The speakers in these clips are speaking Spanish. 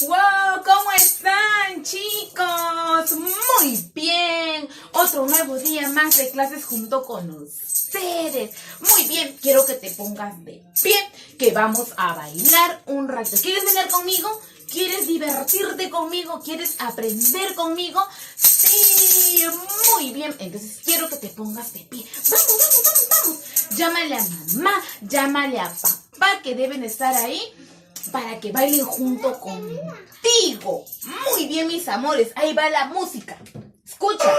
¡Wow! ¿Cómo están, chicos? Muy bien. Otro nuevo día más de clases junto con ustedes. Muy bien, quiero que te pongas de pie, que vamos a bailar un rato. ¿Quieres venir conmigo? ¿Quieres divertirte conmigo? ¿Quieres aprender conmigo? Sí, muy bien. Entonces quiero que te pongas de pie. ¡Vamos, vamos, vamos, vamos! Llámale a mamá, llámale a papá, que deben estar ahí para que bailen junto contigo. Muy bien, mis amores. Ahí va la música. Escucha.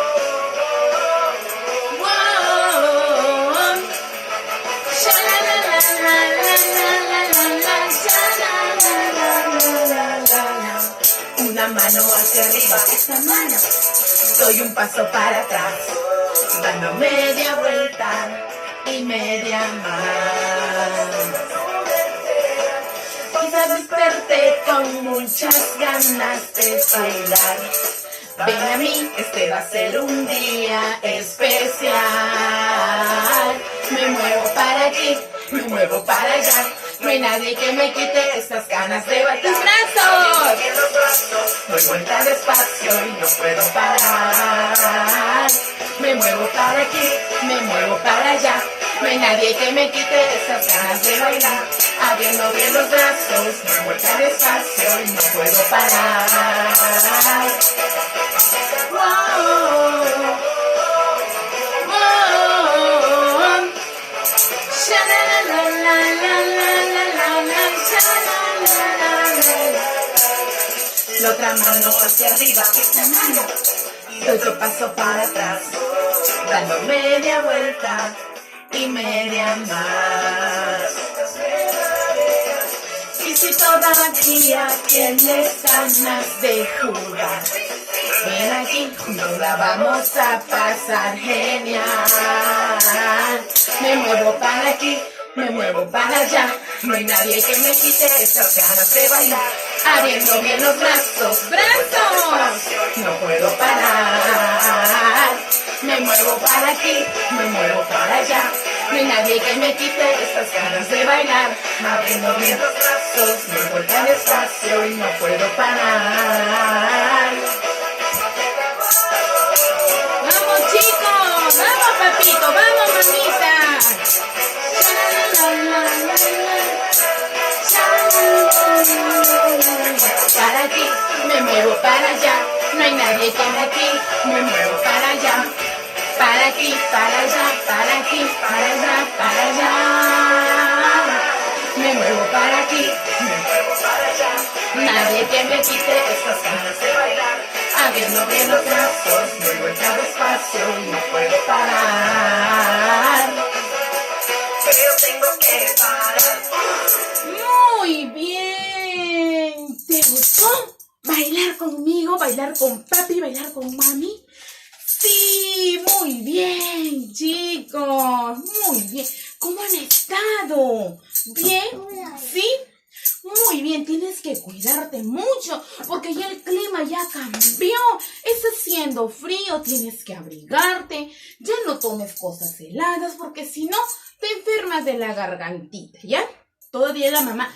Una mano hacia arriba, esta mano. Doy un paso para atrás, dando media vuelta y media más. Quizás desperté con muchas ganas de bailar. Ven a mí, este va a ser un día especial. Me muevo para aquí, me muevo para allá. No hay nadie que me quite estas ganas de bailar. ¡Tus brazos! Los brazos, doy vuelta despacio y no puedo parar. Me muevo para aquí, me muevo para allá. No hay nadie que me quite esas ganas de bailar. Abriendo bien los brazos, doy vuelta despacio y no puedo parar. Wow. La otra mano hacia arriba, esta mano. Doy otro paso para atrás, dando media vuelta y media más. Y si todavía tienes ganas de jugar, ven aquí, juntos la vamos a pasar genial. Me muevo para aquí, me muevo para allá. No hay nadie que me quite esas ganas de bailar. Abriendo bien los brazos, ¡Brazos! no puedo parar. Me muevo para aquí, me muevo para allá. No hay nadie que me quite estas ganas de bailar. Abriendo bien los brazos, me voy tan despacio y no puedo parar. ¡Vamos, chicos! ¡Vamos, papito! ¡Vamos, mamita! Para aquí, me muevo para allá. No hay nadie que me aquí, me muevo para allá. Para aquí, para allá, para aquí, para allá, para allá. Me muevo para aquí, me muevo para allá. Nadie que me quite estas ganas de bailar. Abriendo bien los brazos, doy vuelta despacio y no puedo parar. Pero tengo que parar. Muy bien. ¿Te gustó bailar conmigo, bailar con papi, bailar con mami? Sí, muy bien, chicos. Muy bien. ¿Cómo han estado? ¿Bien? ¿Sí? Muy bien, tienes que cuidarte mucho porque ya el clima ya cambió. Está haciendo frío, tienes que abrigarte. Ya no tomes cosas heladas porque si no te enfermas de la gargantita, ¿ya? Todavía la mamá,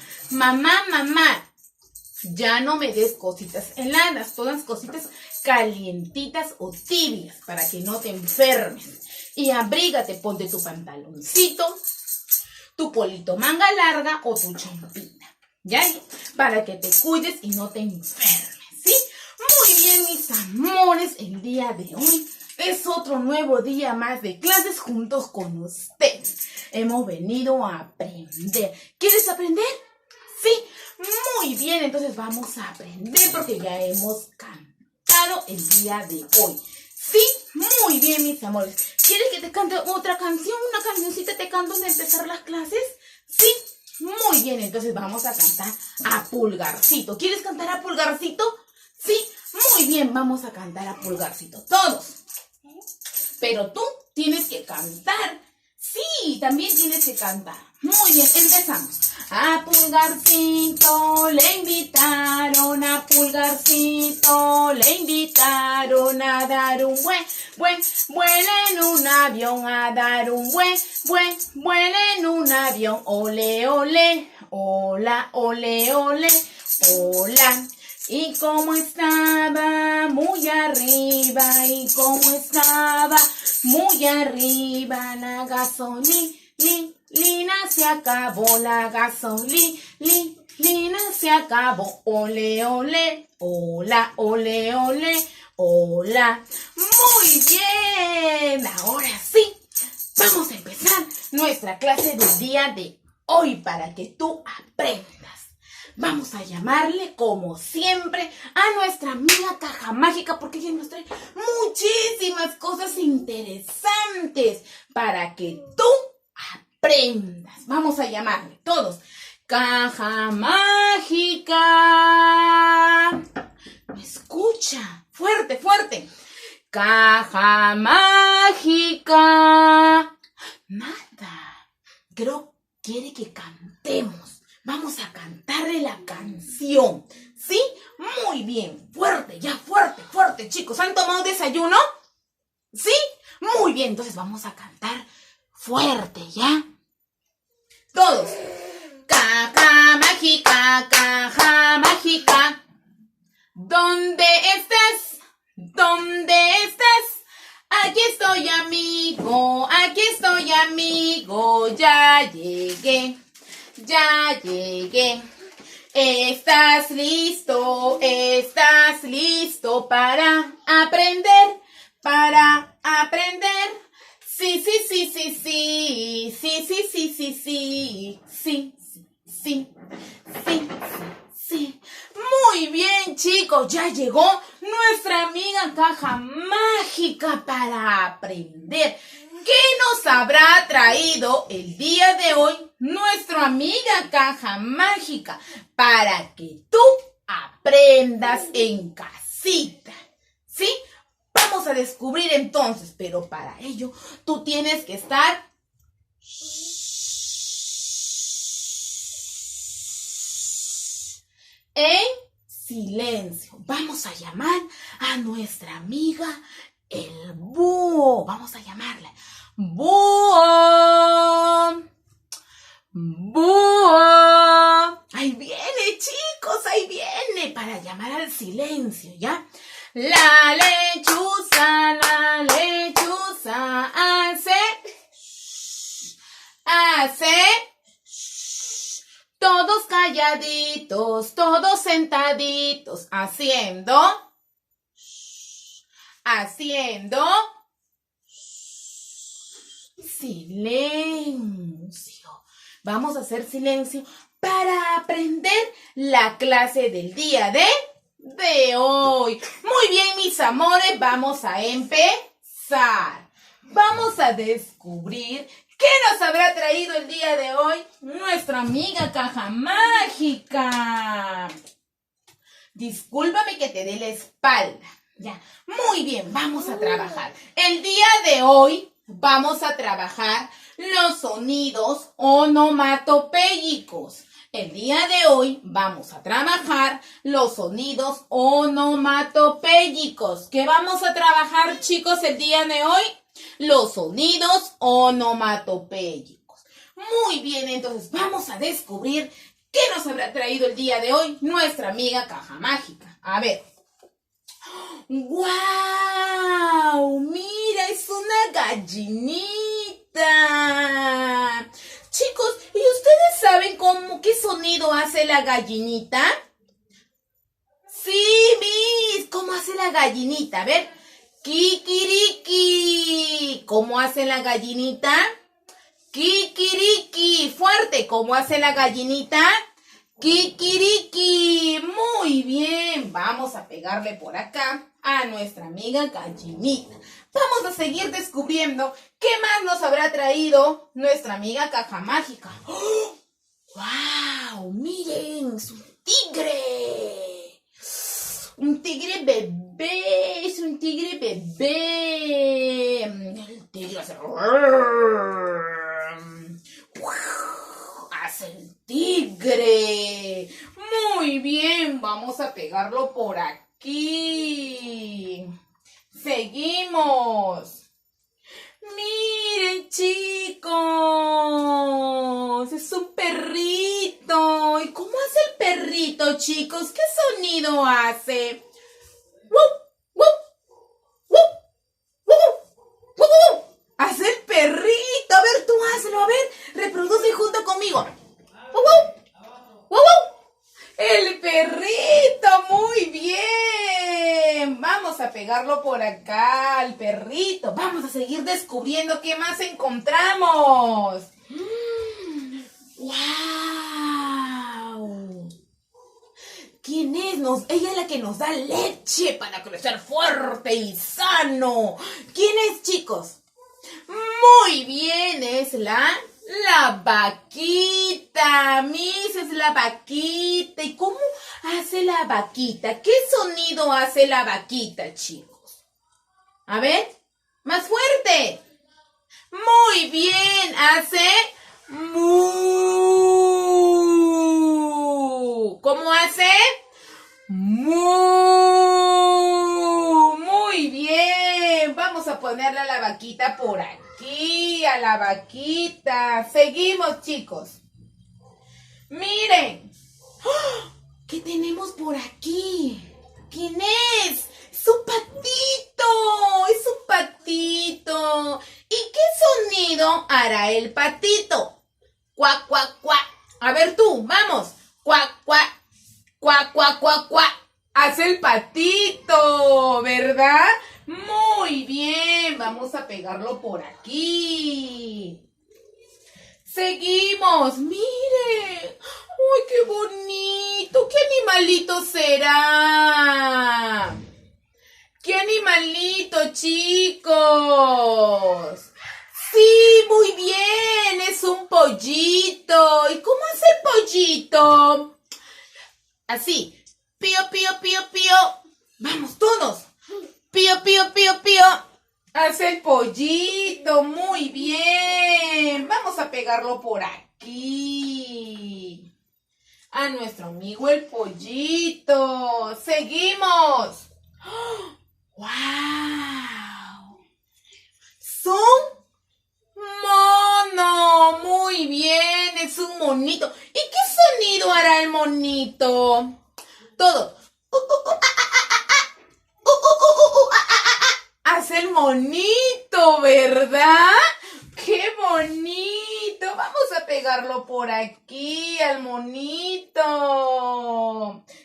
ya no me des cositas heladas, todas cositas calientitas o tibias para que no te enfermes. Y abrígate, ponte tu pantaloncito, tu polito manga larga o tu chompita, ¿ya? Para que te cuides y no te enfermes, ¿sí? Muy bien, mis amores, el día de hoy es otro nuevo día más de clases juntos con ustedes. Hemos venido a aprender. ¿Quieres aprender? Sí, muy bien, entonces vamos a aprender porque ya hemos cantado el día de hoy. Sí, muy bien, mis amores. ¿Quieres que te cante otra canción? ¿Una cancioncita te canto antes de empezar las clases? Sí, muy bien, entonces vamos a cantar a Pulgarcito. ¿Quieres cantar a Pulgarcito? Sí, muy bien, vamos a cantar a Pulgarcito. Todos. Pero tú tienes que cantar. Sí, también tienes que cantar. Muy bien, empezamos. A Pulgarcito le invitaron, a Pulgarcito le invitaron a dar un vuelo en un avión, a dar un vuelo en un avión. Ole, ole, hola, ole, ole, hola. Y como estaba muy arriba, y como estaba muy arriba, la gasolina se acabó, la gasolina se acabó. Ole, ole, hola, ole, ole, hola. Muy bien, ahora sí, vamos a empezar nuestra clase del día de hoy para que tú aprendas. Vamos a llamarle, como siempre, a nuestra amiga Caja Mágica porque ella nos trae muchísimas cosas interesantes para que tú aprendas. Vamos a llamarle todos. Caja Mágica. Escucha, fuerte, fuerte. Caja Mágica. Nada. Creo que quiere que cantemos. Vamos a cantarle la canción, ¿sí? Muy bien, fuerte, ya fuerte, fuerte, chicos. ¿Han tomado desayuno? ¿Sí? Muy bien, entonces vamos a cantar fuerte, ¿ya? Todos. Caja mágica, caja mágica. ¿Dónde estás? ¿Dónde estás? Aquí estoy, amigo, ya llegué. Ya llegué. ¿Estás listo? ¿Estás listo para aprender? ¿Para aprender? Sí, sí, sí, sí, sí. Sí, sí, sí, sí, sí. Sí, sí, sí, sí, sí. Muy bien, chicos. Ya llegó nuestra amiga Caja Mágica para aprender. ¿Qué nos habrá traído el día de hoy nuestra amiga Caja Mágica para que tú aprendas en casita? ¿Sí? Vamos a descubrir entonces, pero para ello tú tienes que estar en silencio. Vamos a llamar a nuestra amiga el búho. Vamos a llamarle. ¡Búho! ¡Búho! Ahí viene, chicos, ahí viene. Para llamar al silencio, ¿ya? La lechuza hace. Todos calladitos, todos sentaditos, haciendo. Silencio. Vamos a hacer silencio para aprender la clase del día de hoy. Muy bien, mis amores, vamos a empezar. Vamos a descubrir qué nos habrá traído el día de hoy nuestra amiga Caja Mágica. Discúlpame que te dé la espalda. Ya, muy bien, vamos a trabajar. El día de hoy vamos a trabajar los sonidos onomatopéyicos. El día de hoy vamos a trabajar los sonidos onomatopéyicos. ¿Qué vamos a trabajar, chicos, el día de hoy? Los sonidos onomatopéyicos. Muy bien, entonces vamos a descubrir qué nos habrá traído el día de hoy nuestra amiga Caja Mágica. A ver. ¡Guau! ¡Mira, es una gallinita! Chicos, ¿y ustedes saben qué sonido hace la gallinita? Sí, Miss, ¿cómo hace la gallinita? A ver, kikiriki. ¿Cómo hace la gallinita? Kikiriki. Fuerte, ¿cómo hace la gallinita? Kikiriki. Muy bien, vamos a pegarle por acá a nuestra amiga gallinita. Vamos a seguir descubriendo qué más nos habrá traído nuestra amiga Caja Mágica. ¡Oh! ¡Wow! Miren, es un tigre. Un tigre bebé, es un tigre bebé. El tigre hace... Hace el tigre. Muy bien, vamos a pegarlo por aquí. Seguimos. Miren, chicos, es un perrito. ¿Y cómo hace el perrito? perrito, chicos? ¿Qué sonido hace? ¡Wup, wup, wup, wup, wup, wup! Hace el perrito. A ver, tú hazlo. A ver, reproduce junto conmigo. ¡Wup, wup! ¡Wup, wup! El perrito, muy bien. Vamos a pegarlo por acá al perrito. Vamos a seguir descubriendo qué más encontramos. ¡Wow! ¿Quién es? Ella es la que nos da leche para crecer fuerte y sano. ¿Quién es, chicos? Muy bien, es la vaquita. Miss, es la vaquita. ¿Y cómo hace la vaquita? ¿Qué sonido hace la vaquita, chicos? A ver, más fuerte. Muy bien, hace mu. ¿Cómo hace? Mu. Muy bien. Vamos a ponerle a la vaquita por aquí, a la vaquita. Seguimos, chicos. Miren. ¡Oh! ¿Qué tenemos por aquí? ¿Quién es? ¡Es un patito! ¡Es un patito! ¿Y qué sonido hará el patito? ¡Cuac, cuac, cuac! A ver tú, vamos. ¡Cuac, cuac! ¡Cuac, cuac, cuac, cuac! Hace el patito, ¿verdad? Muy bien. Vamos a pegarlo por aquí. Seguimos. ¡Mire! ¡Uy, qué bonito! ¿Qué animalito será? ¿Qué animalito, chicos? Sí, muy bien, es un pollito. ¿Y cómo hace el pollito? Así, pío, pío, pío, pío. Vamos todos. Pío, pío, pío, pío. Hace el pollito, muy bien. Vamos a pegarlo por aquí. A nuestro amigo el pollito. Seguimos. ¡Wow! Son mono. Muy bien, es un monito. ¿Y qué sonido hará el monito? Todo. Hace el monito, ¿verdad? ¡Qué bonito! Vamos a pegarlo por aquí al monito.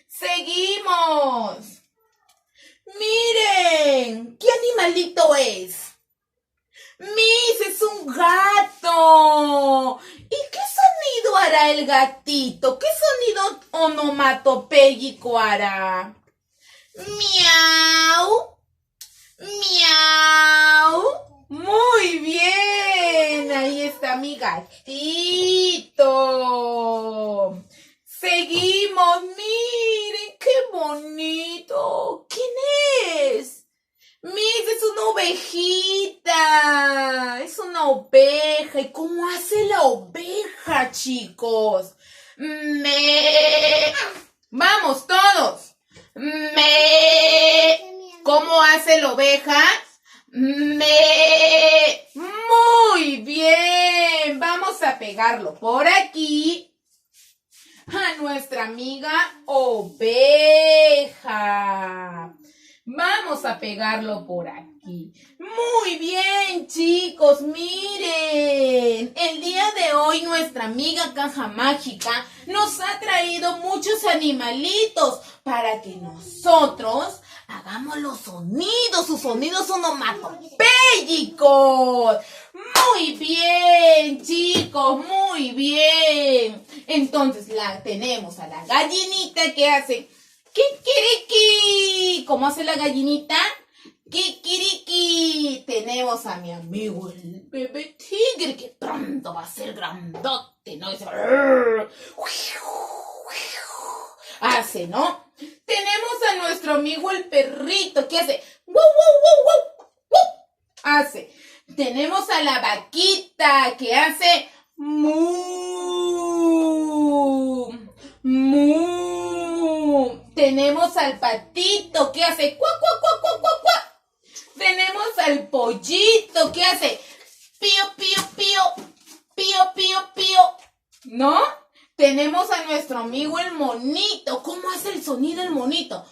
Seguimos. Miren, ¿qué animalito es? Miss, es un gato. ¿Y qué sonido hará el gatito? ¿Qué sonido onomatopéyico hará? Miau, miau. Muy bien, ahí está mi gatito. Seguimos, miren, qué bonito. ¿Quién es? Miss, es una ovejita. Es una oveja. ¿Y cómo hace la oveja, chicos? Me. Vamos, todos. Me. ¿Cómo hace la oveja? Me. Muy bien. Vamos a pegarlo por aquí a nuestra amiga oveja. Vamos a pegarlo por aquí. Muy bien, chicos, miren. El día de hoy nuestra amiga Caja Mágica nos ha traído muchos animalitos para que nosotros hagamos los sonidos, sus sonidos onomatopéyicos. Muy bien, chicos, muy bien. Entonces tenemos a la gallinita que hace ¡kikiriki! ¿Cómo hace la gallinita? ¡Kikiriki! Tenemos a mi amigo el bebé tigre que pronto va a ser grandote, ¿no? Hace, ¿no? Tenemos a nuestro amigo el perrito que hace ¡wow, wow, wow, wow, wow! Hace. Tenemos a la vaquita que hace ¡mu! ¡mu! Tenemos al patito que hace ¡cuac, cuac, cuac, cuac, cuac, cuac! Tenemos al pollito que hace pío, pío, pío, pío, pío, pío, ¿no? Tenemos a nuestro amigo el monito. ¿Cómo hace el sonido el monito?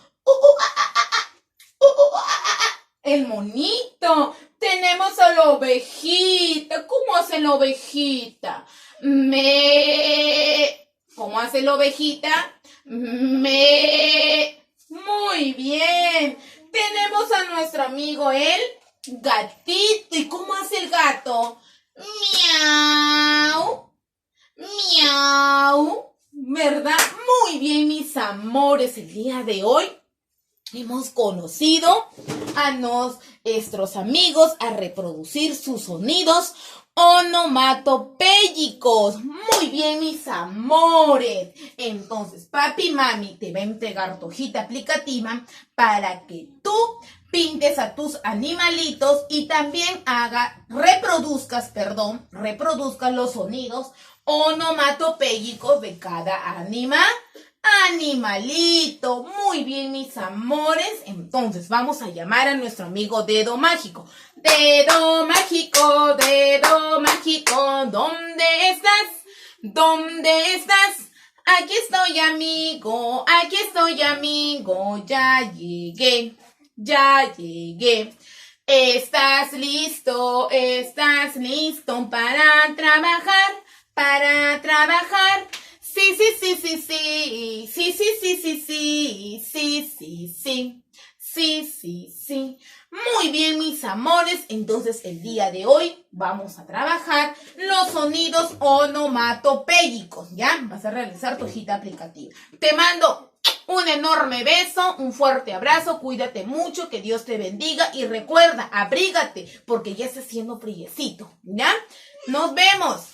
El monito. Tenemos a la ovejita. ¿Cómo hace la ovejita? Me. ¿Cómo hace la ovejita? Me. Muy bien. Tenemos a nuestro amigo el gatito. ¿Y cómo hace el gato? Miau. Miau. ¿Verdad? Muy bien, mis amores. El día de hoy hemos conocido a nuestros amigos a reproducir sus sonidos onomatopéyicos. Muy bien, mis amores. Entonces, papi y mami te va a entregar tu hojita aplicativa para que tú pintes a tus animalitos y también reproduzcas los sonidos onomatopéyicos de cada animalito. Muy bien, mis amores. Entonces vamos a llamar a nuestro amigo Dedo Mágico. Dedo Mágico, Dedo Mágico, ¿dónde estás? ¿Dónde estás? Aquí estoy, amigo, ya llegué, ya llegué. ¿Estás listo? ¿Estás listo para trabajar? Para trabajar. Sí, sí, sí, sí, sí, sí, sí, sí, sí, sí, sí, sí, sí, sí, sí, sí. Muy bien, mis amores. Entonces, el día de hoy vamos a trabajar los sonidos onomatopéyicos, ¿ya? Vas a realizar tu hojita aplicativa. Te mando un enorme beso, un fuerte abrazo, cuídate mucho, que Dios te bendiga y recuerda, abrígate, porque ya está haciendo friecito, ¿ya? Nos vemos.